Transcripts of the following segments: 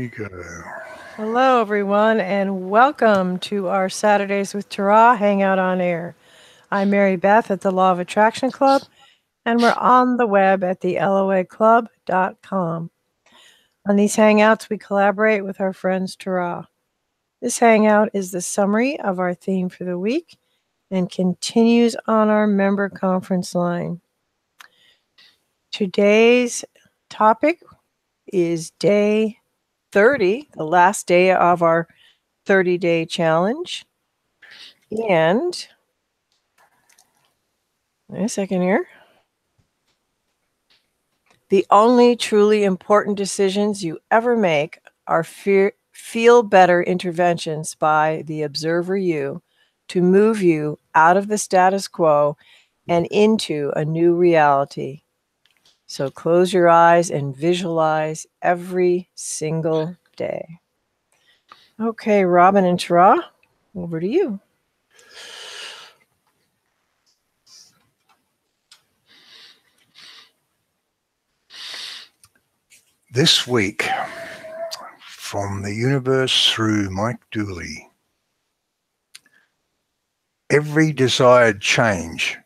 we go. Hello, everyone, and welcome to our Saturdays with Tara Hangout on Air. I'm Mary Beth at the Law of Attraction Club, and we're on the web at the loaclub.com. On these hangouts, we collaborate with our friends Tara. This hangout is the summary of our theme for the week and continues on our member conference line. Today's topic is day 30, the last day of our 30-day challenge. And wait a second here. The only truly important decisions you ever make are feel better interventions by the observer you to move you out of the status quo and into a new reality. So close your eyes and visualize every single day. Okay, Robin and Tara, over to you. This week, from the universe through Mike Dooley, every desired change,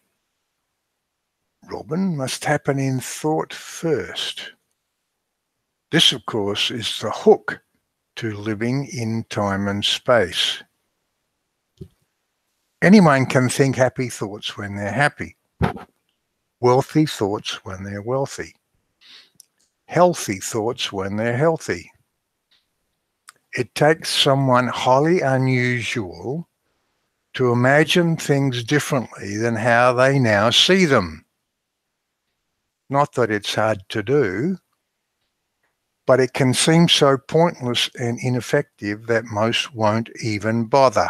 Robin, must happen in thought first. This, of course, is the hook to living in time and space. Anyone can think happy thoughts when they're happy, wealthy thoughts when they're wealthy, healthy thoughts when they're healthy. It takes someone highly unusual to imagine things differently than how they now see them. Not that it's hard to do, but it can seem so pointless and ineffective that most won't even bother.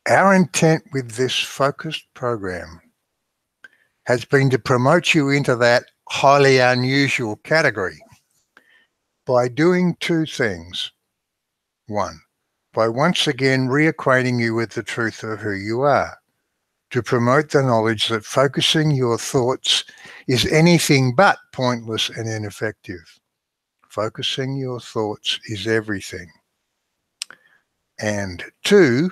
Our intent with this focused program has been to promote you into that highly unusual category by doing two things. One, by once again reacquainting you with the truth of who you are, to promote the knowledge that focusing your thoughts is anything but pointless and ineffective. Focusing your thoughts is everything. And two,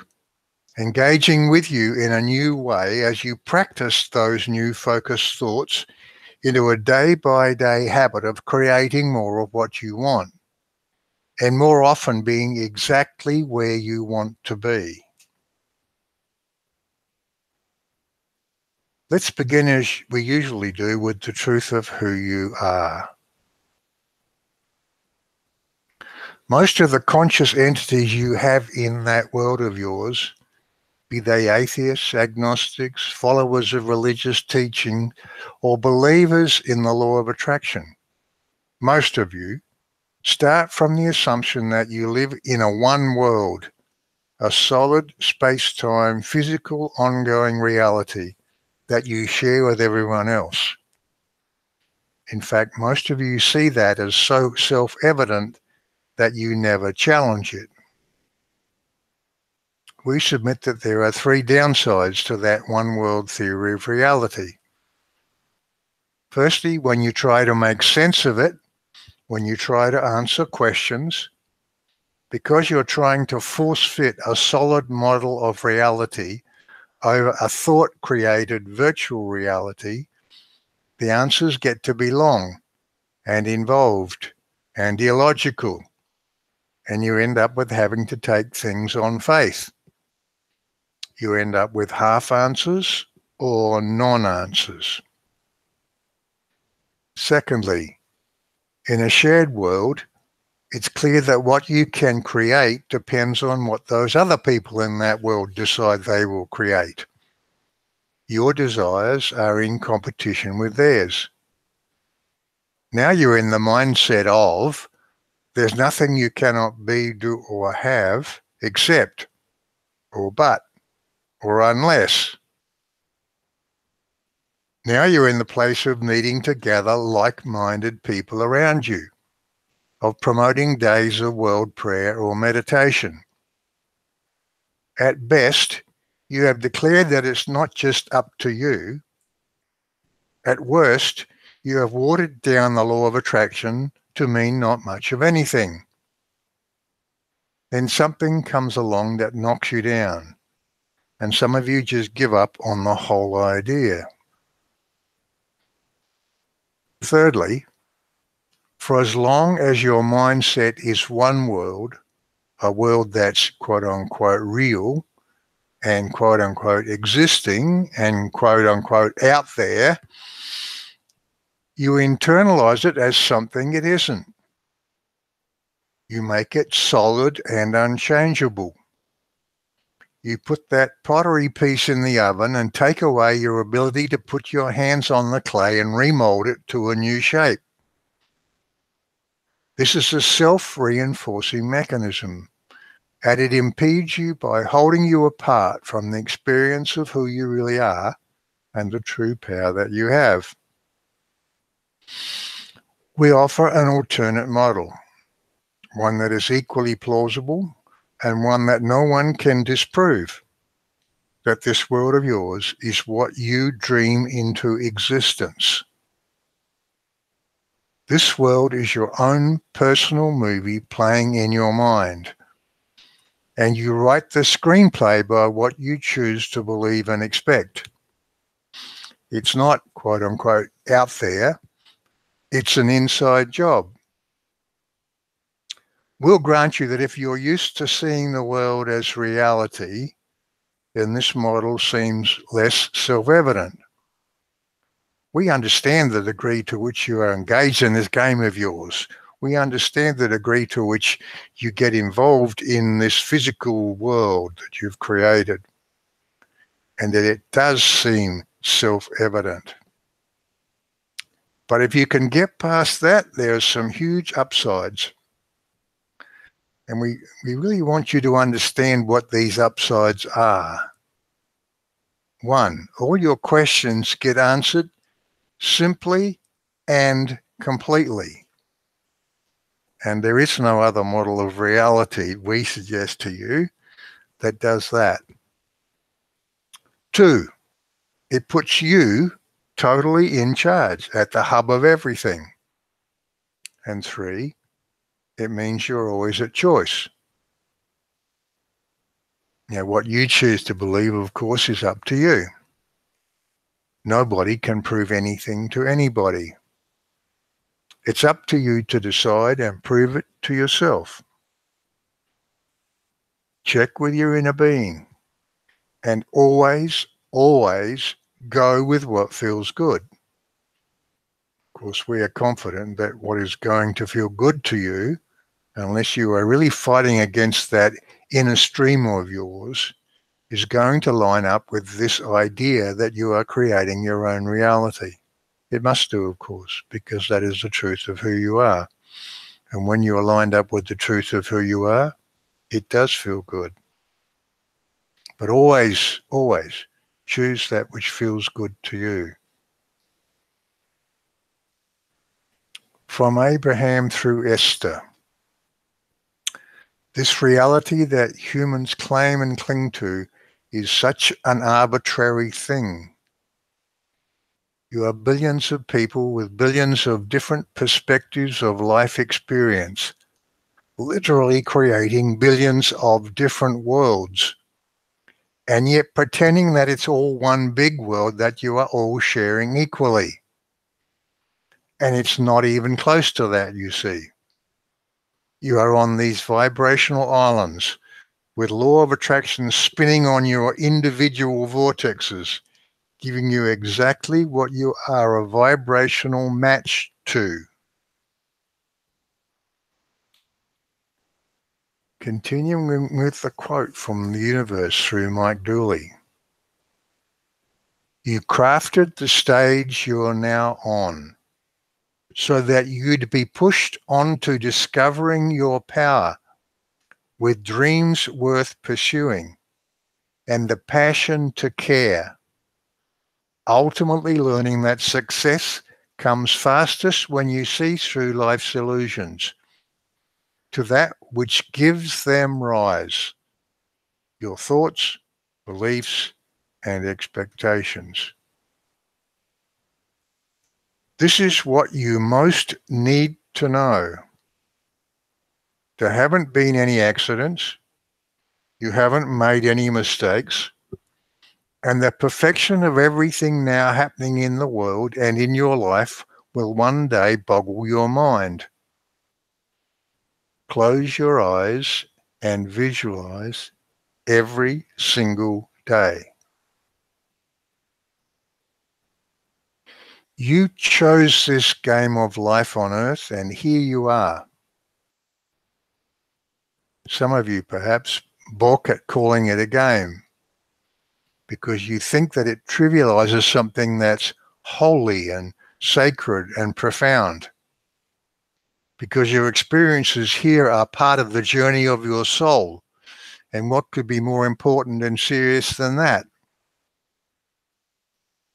engaging with you in a new way as you practice those new focused thoughts into a day-by-day habit of creating more of what you want, and more often being exactly where you want to be. Let's begin as we usually do with the truth of who you are. Most of the conscious entities you have in that world of yours, be they atheists, agnostics, followers of religious teaching, or believers in the law of attraction, most of you start from the assumption that you live in a one world, a solid space-time, physical, ongoing reality that you share with everyone else. In fact, most of you see that as so self-evident that you never challenge it. We submit that there are three downsides to that one-world theory of reality. Firstly, when you try to make sense of it, when you try to answer questions, because you're trying to force-fit a solid model of reality over a thought-created virtual reality, the answers get to be long and involved and illogical, and you end up with having to take things on faith. You end up with half answers or non-answers. Secondly, in a shared world, it's clear that what you can create depends on what those other people in that world decide they will create. Your desires are in competition with theirs. Now you're in the mindset of there's nothing you cannot be, do, or have except, or but, or unless. Now you're in the place of needing to gather like-minded people around you, of promoting days of world prayer or meditation. At best, you have declared that it's not just up to you. At worst, you have watered down the law of attraction to mean not much of anything. Then something comes along that knocks you down, and some of you just give up on the whole idea. Thirdly, for as long as your mindset is one world, a world that's quote-unquote real and quote-unquote existing and quote-unquote out there, you internalize it as something it isn't. You make it solid and unchangeable. You put that pottery piece in the oven and take away your ability to put your hands on the clay and remold it to a new shape. This is a self-reinforcing mechanism, and it impedes you by holding you apart from the experience of who you really are and the true power that you have. We offer an alternate model, one that is equally plausible and one that no one can disprove, that this world of yours is what you dream into existence. This world is your own personal movie playing in your mind, and you write the screenplay by what you choose to believe and expect. It's not, quote unquote, out there. It's an inside job. We'll grant you that if you're used to seeing the world as reality, then this model seems less self-evident. We understand the degree to which you are engaged in this game of yours. We understand the degree to which you get involved in this physical world that you've created, and that it does seem self-evident. But if you can get past that, there are some huge upsides. And we really want you to understand what these upsides are. 1, all your questions get answered simply and completely. And there is no other model of reality, we suggest to you, that does that. 2, it puts you totally in charge, at the hub of everything. And 3, it means you're always at choice. Now, what you choose to believe, of course, is up to you. Nobody can prove anything to anybody. It's up to you to decide and prove it to yourself. Check with your inner being, and always, always go with what feels good. Of course, we are confident that what is going to feel good to you, unless you are really fighting against that inner stream of yours, is going to line up with this idea that you are creating your own reality. It must do, of course, because that is the truth of who you are. And when you are lined up with the truth of who you are, it does feel good. But always, always choose that which feels good to you. From Abraham through Esther, this reality that humans claim and cling to is such an arbitrary thing. You are billions of people with billions of different perspectives of life experience, literally creating billions of different worlds, and yet pretending that it's all one big world that you are all sharing equally. And it's not even close to that, you see. You are on these vibrational islands with law of attraction spinning on your individual vortexes, giving you exactly what you are a vibrational match to. Continuing with the quote from the universe through Mike Dooley. You crafted the stage you are now on so that you'd be pushed on to discovering your power with dreams worth pursuing and the passion to care, ultimately learning that success comes fastest when you see through life's illusions to that which gives them rise, your thoughts, beliefs, and expectations. This is what you most need to know. There haven't been any accidents. You haven't made any mistakes. And the perfection of everything now happening in the world and in your life will one day boggle your mind. Close your eyes and visualize every single day. You chose this game of life on earth, and here you are. Some of you perhaps balk at calling it a game because you think that it trivializes something that's holy and sacred and profound. Because your experiences here are part of the journey of your soul. And what could be more important and serious than that?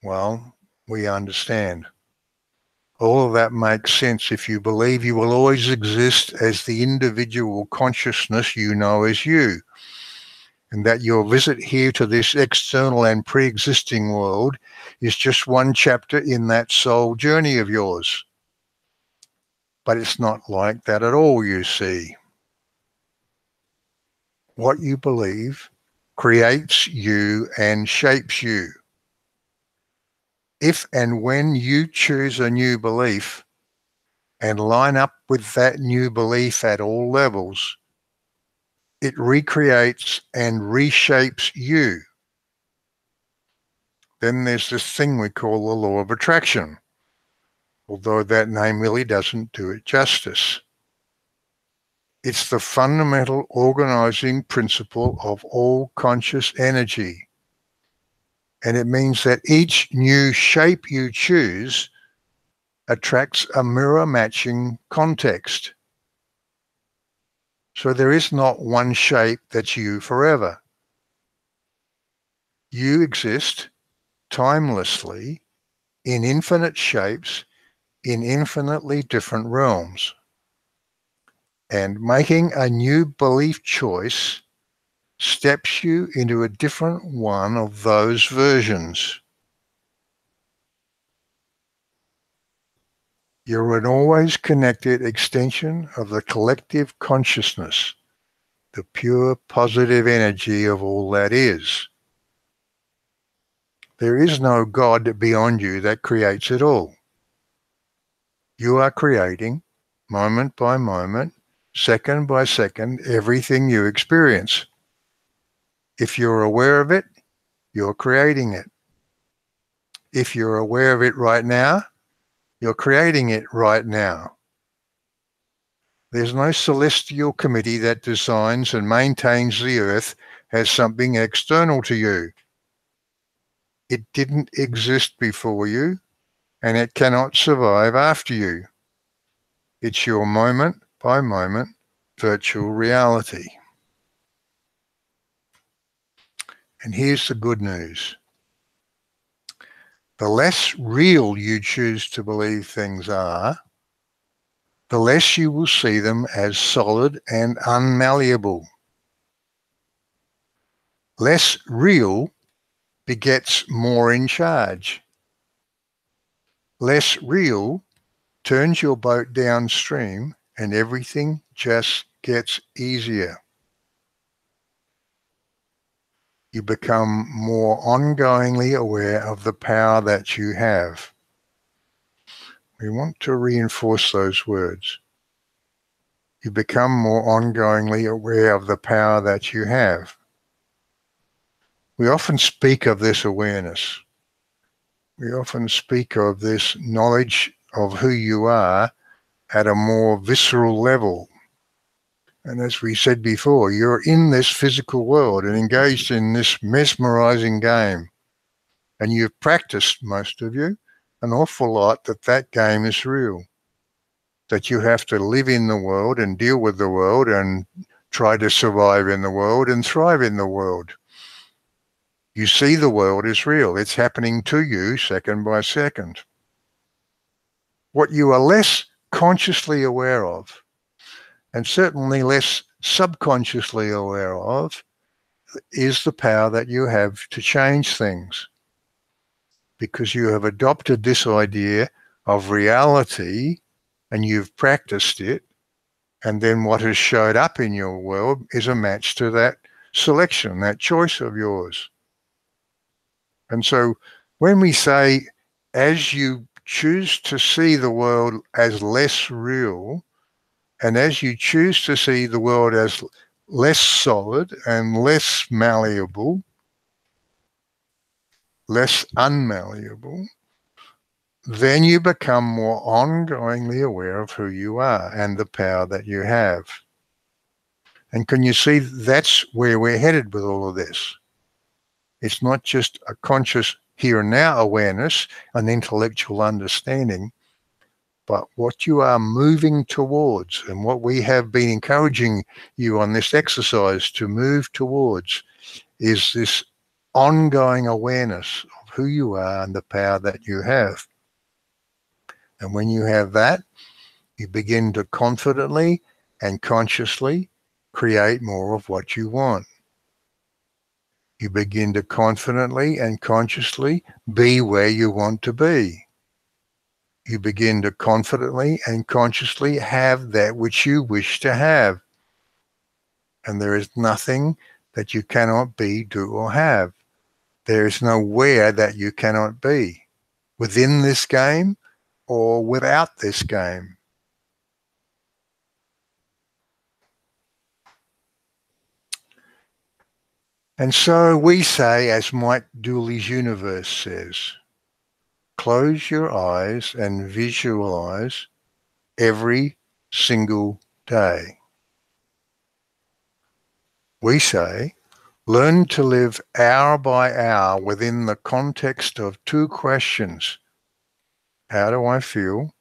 Well, we understand. All of that makes sense if you believe you will always exist as the individual consciousness you know as you, and that your visit here to this external and pre-existing world is just one chapter in that soul journey of yours. But it's not like that at all, you see. What you believe creates you and shapes you. If and when you choose a new belief and line up with that new belief at all levels, it recreates and reshapes you. Then there's this thing we call the law of attraction, although that name really doesn't do it justice. It's the fundamental organizing principle of all conscious energy. And it means that each new shape you choose attracts a mirror matching context. So there is not one shape that's you forever. You exist timelessly in infinite shapes in infinitely different realms. And making a new belief choice steps you into a different one of those versions. You're an always connected extension of the collective consciousness, the pure positive energy of all that is. There is no God beyond you that creates it all. You are creating, moment by moment, second by second, everything you experience. If you're aware of it, you're creating it. If you're aware of it right now, you're creating it right now. There's no celestial committee that designs and maintains the earth as something external to you. It didn't exist before you, and it cannot survive after you. It's your moment by moment virtual reality. And here's the good news. The less real you choose to believe things are, the less you will see them as solid and unmalleable. Less real begets more in charge. Less real turns your boat downstream and everything just gets easier. You become more ongoingly aware of the power that you have. We want to reinforce those words. You become more ongoingly aware of the power that you have. We often speak of this awareness. We often speak of this knowledge of who you are at a more visceral level. And as we said before, you're in this physical world and engaged in this mesmerizing game. And you've practiced, most of you, an awful lot that game is real. That you have to live in the world and deal with the world and try to survive in the world and thrive in the world. You see the world is real. It's happening to you second by second. What you are less consciously aware of, and certainly less subconsciously aware of, is the power that you have to change things. Because you have adopted this idea of reality and you've practiced it, and then what has showed up in your world is a match to that selection, that choice of yours. And so when we say, as you choose to see the world as less real, and as you choose to see the world as less solid and less malleable, less unmalleable, then you become more ongoingly aware of who you are and the power that you have. And can you see that's where we're headed with all of this? It's not just a conscious here and now awareness, an intellectual understanding, but what you are moving towards and what we have been encouraging you on this exercise to move towards is this ongoing awareness of who you are and the power that you have. And when you have that, you begin to confidently and consciously create more of what you want. You begin to confidently and consciously be where you want to be. You begin to confidently and consciously have that which you wish to have. And there is nothing that you cannot be, do, or have. There is nowhere that you cannot be, within this game or without this game. And so we say, as Mike Dooley's universe says, close your eyes and visualize every single day. We say, learn to live hour by hour within the context of two questions. How do I feel?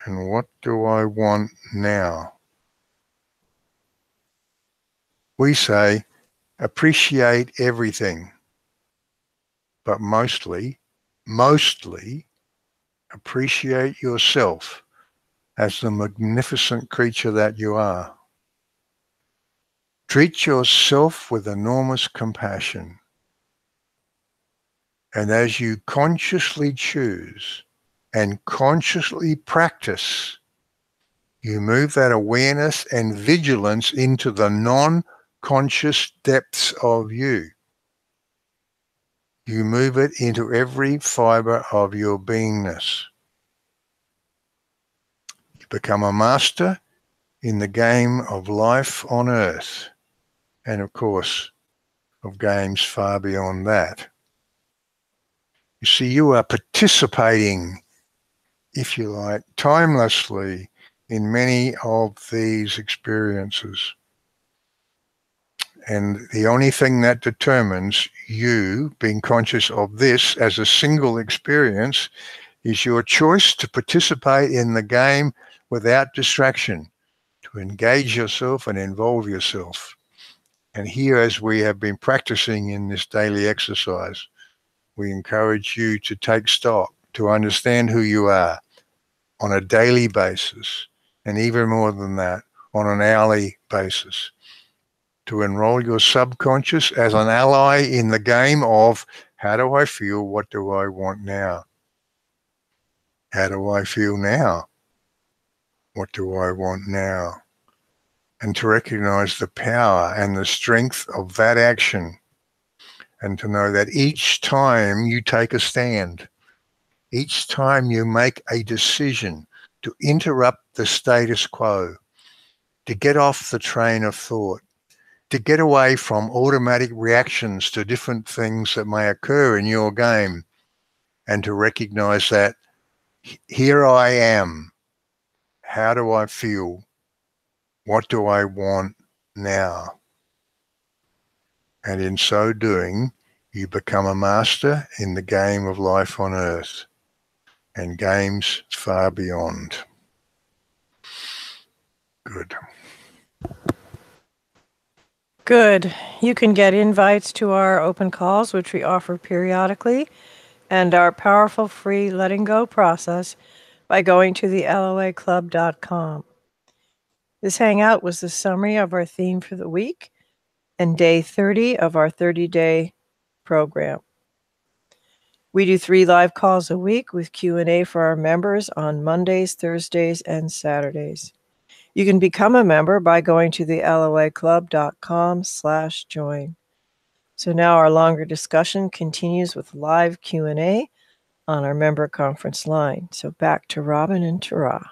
And what do I want now? We say, appreciate everything, but mostly appreciate yourself as the magnificent creature that you are. Treat yourself with enormous compassion. And as you consciously choose and consciously practice, you move that awareness and vigilance into the non-conscious depths of you. You move it into every fiber of your beingness. You become a master in the game of life on earth, and of course, of games far beyond that. You see, you are participating, if you like, timelessly in many of these experiences. And the only thing that determines you being conscious of this as a single experience is your choice to participate in the game without distraction, to engage yourself and involve yourself. And here, as we have been practicing in this daily exercise, we encourage you to take stock, to understand who you are on a daily basis, and even more than that, on an hourly basis, to enroll your subconscious as an ally in the game of how do I feel, what do I want now? How do I feel now? What do I want now? And to recognize the power and the strength of that action, and to know that each time you take a stand, each time you make a decision to interrupt the status quo, to get off the train of thought, to get away from automatic reactions to different things that may occur in your game, and to recognize that here I am. How do I feel? What do I want now? And in so doing, you become a master in the game of life on earth and games far beyond. Good. Good. You can get invites to our open calls, which we offer periodically, and our powerful free letting go process by going to the loaclub.com. This hangout was the summary of our theme for the week and day 30 of our 30-day program. We do 3 live calls a week with Q&A for our members on Mondays, Thursdays, and Saturdays. You can become a member by going to the loaclub.com/join. So now our longer discussion continues with live Q&A on our member conference line. So back to Robin and Tara.